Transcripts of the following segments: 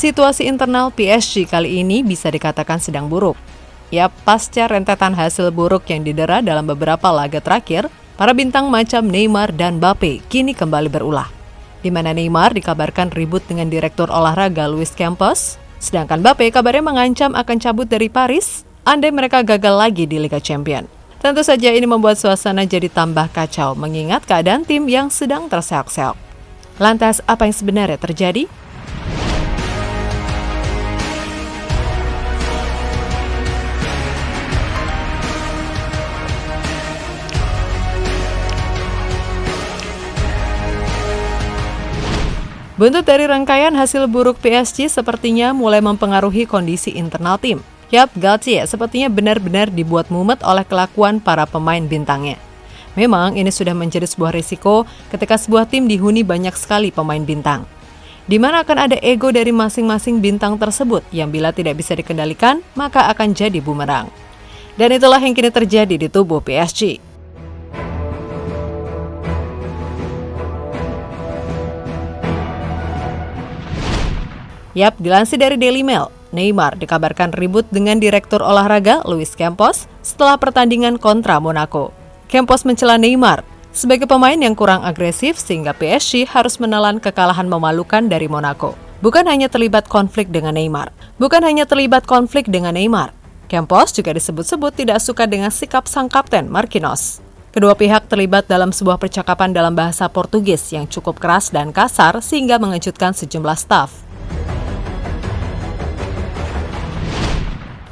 Situasi internal PSG kali ini bisa dikatakan sedang buruk. Ya, pasca rentetan hasil buruk yang didera dalam beberapa laga terakhir, para bintang macam Neymar dan Mbappe kini kembali berulah. Di mana Neymar dikabarkan ribut dengan direktur olahraga Luis Campos, sedangkan Mbappe kabarnya mengancam akan cabut dari Paris andai mereka gagal lagi di Liga Champions. Tentu saja ini membuat suasana jadi tambah kacau mengingat keadaan tim yang sedang terseok-seok. Lantas apa yang sebenarnya terjadi? Buntut dari rangkaian hasil buruk PSG sepertinya mulai mempengaruhi kondisi internal tim. Yap, Galtier sepertinya benar-benar dibuat mumet oleh kelakuan para pemain bintangnya. Memang ini sudah menjadi sebuah risiko ketika sebuah tim dihuni banyak sekali pemain bintang. Di mana akan ada ego dari masing-masing bintang tersebut yang bila tidak bisa dikendalikan, maka akan jadi bumerang. Dan itulah yang kini terjadi di tubuh PSG. Yap, dilansir dari Daily Mail, Neymar dikabarkan ribut dengan direktur olahraga Luis Campos setelah pertandingan kontra Monaco. Campos mencela Neymar sebagai pemain yang kurang agresif sehingga PSG harus menelan kekalahan memalukan dari Monaco. Bukan hanya terlibat konflik dengan Neymar. Campos juga disebut-sebut tidak suka dengan sikap sang kapten Marquinhos. Kedua pihak terlibat dalam sebuah percakapan dalam bahasa Portugis yang cukup keras dan kasar sehingga mengejutkan sejumlah staf.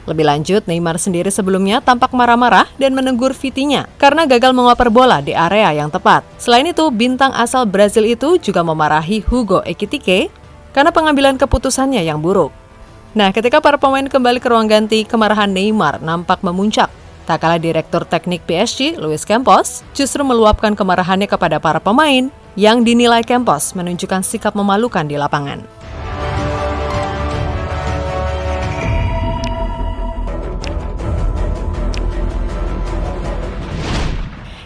Lebih lanjut, Neymar sendiri sebelumnya tampak marah-marah dan menegur Vitinha karena gagal mengoper bola di area yang tepat. Selain itu, bintang asal Brazil itu juga memarahi Hugo Ekitike karena pengambilan keputusannya yang buruk. Nah, ketika para pemain kembali ke ruang ganti, kemarahan Neymar nampak memuncak. Tak kalah direktur teknik PSG, Luis Campos, justru meluapkan kemarahannya kepada para pemain yang dinilai Campos menunjukkan sikap memalukan di lapangan.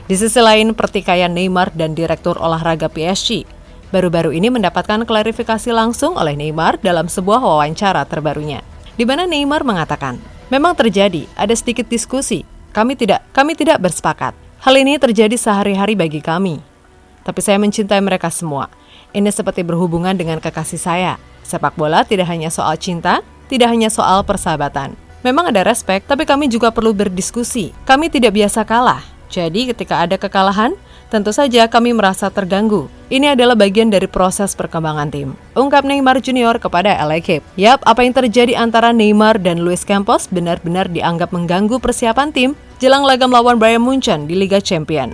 Di sisi lain, pertikaian Neymar dan direktur olahraga PSG baru-baru ini mendapatkan klarifikasi langsung oleh Neymar dalam sebuah wawancara terbarunya. Di mana Neymar mengatakan, memang terjadi, ada sedikit diskusi, kami tidak bersepakat. Hal ini terjadi sehari-hari bagi kami. Tapi saya mencintai mereka semua. Ini seperti berhubungan dengan kekasih saya. Sepak bola tidak hanya soal cinta, tidak hanya soal persahabatan. Memang ada respek, tapi kami juga perlu berdiskusi. Kami tidak biasa kalah. Jadi ketika ada kekalahan, tentu saja kami merasa terganggu. Ini adalah bagian dari proses perkembangan tim, ungkap Neymar Junior kepada L'Équipe. Yap, apa yang terjadi antara Neymar dan Luis Campos benar-benar dianggap mengganggu persiapan tim jelang laga melawan Bayern Munchen di Liga Champions.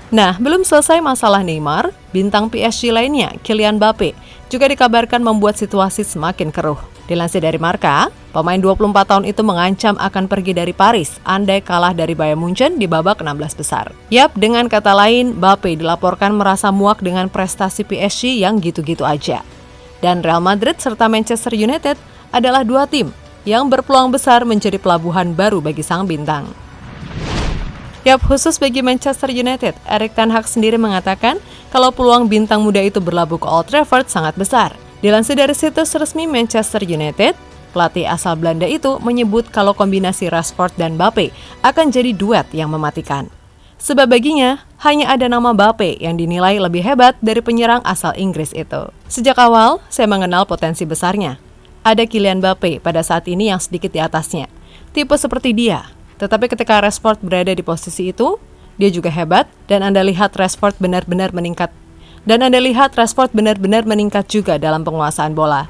Nah, belum selesai masalah Neymar, bintang PSG lainnya, Kylian Mbappe, juga dikabarkan membuat situasi semakin keruh. Dilansir dari Marca, pemain 24 tahun itu mengancam akan pergi dari Paris andai kalah dari Bayern Munchen di babak 16 besar. Yap, dengan kata lain, Mbappe dilaporkan merasa muak dengan prestasi PSG yang gitu-gitu aja. Dan Real Madrid serta Manchester United adalah dua tim yang berpeluang besar menjadi pelabuhan baru bagi sang bintang. Yap, khusus bagi Manchester United, Erik ten Hag sendiri mengatakan kalau peluang bintang muda itu berlabuh ke Old Trafford sangat besar. Dilansir dari situs resmi Manchester United, pelatih asal Belanda itu menyebut kalau kombinasi Rashford dan Mbappe akan jadi duet yang mematikan. Sebab baginya, hanya ada nama Mbappe yang dinilai lebih hebat dari penyerang asal Inggris itu. Sejak awal, saya mengenal potensi besarnya. Ada Kylian Mbappe pada saat ini yang sedikit di atasnya. Tipe seperti dia. Tetapi ketika Rashford berada di posisi itu, dia juga hebat dan Anda lihat Rashford benar-benar meningkat. Juga dalam penguasaan bola.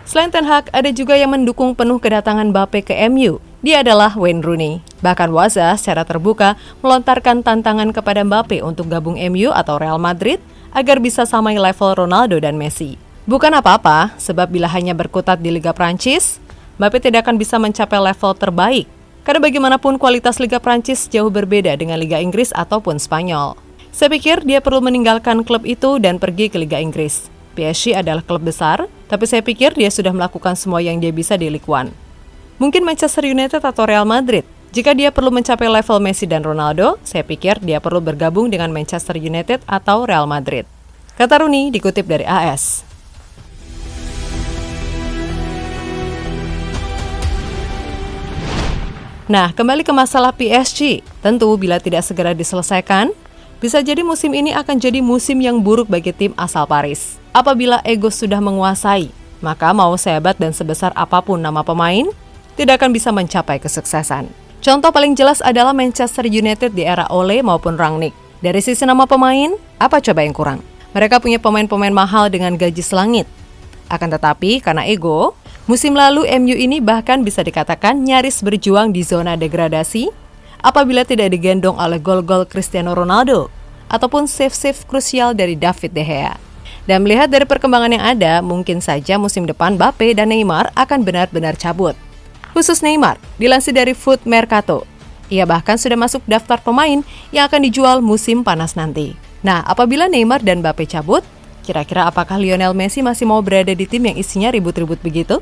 Selain Ten Hag, ada juga yang mendukung penuh kedatangan Mbappe ke MU. Dia adalah Wayne Rooney. Bahkan Waza secara terbuka melontarkan tantangan kepada Mbappe untuk gabung MU atau Real Madrid agar bisa samai level Ronaldo dan Messi. Bukan apa-apa, sebab bila hanya berkutat di Liga Prancis, Mbappe tidak akan bisa mencapai level terbaik. Karena bagaimanapun kualitas Liga Prancis jauh berbeda dengan Liga Inggris ataupun Spanyol. Saya pikir dia perlu meninggalkan klub itu dan pergi ke Liga Inggris. PSG adalah klub besar, tapi saya pikir dia sudah melakukan semua yang dia bisa di Ligue 1. Mungkin Manchester United atau Real Madrid Jika dia perlu mencapai level Messi dan Ronaldo, saya pikir dia perlu bergabung dengan Manchester United atau Real Madrid. Kata Rooney dikutip dari AS. Nah, kembali ke masalah PSG. Tentu bila tidak segera diselesaikan, bisa jadi musim ini akan jadi musim yang buruk bagi tim asal Paris. Apabila ego sudah menguasai, maka mau sehebat dan sebesar apapun nama pemain, tidak akan bisa mencapai kesuksesan. Contoh paling jelas adalah Manchester United di era Ole maupun Rangnick. Dari sisi nama pemain, apa coba yang kurang? Mereka punya pemain-pemain mahal dengan gaji selangit. Akan tetapi, karena ego, musim lalu MU ini bahkan bisa dikatakan nyaris berjuang di zona degradasi apabila tidak digendong oleh gol-gol Cristiano Ronaldo ataupun save-save krusial dari David De Gea. Dan melihat dari perkembangan yang ada, mungkin saja musim depan Mbappe dan Neymar akan benar-benar cabut. Khusus Neymar, dilansir dari Foot Mercato. Ia bahkan sudah masuk daftar pemain yang akan dijual musim panas nanti. Nah, apabila Neymar dan Mbappe cabut, kira-kira apakah Lionel Messi masih mau berada di tim yang isinya ribut-ribut begitu?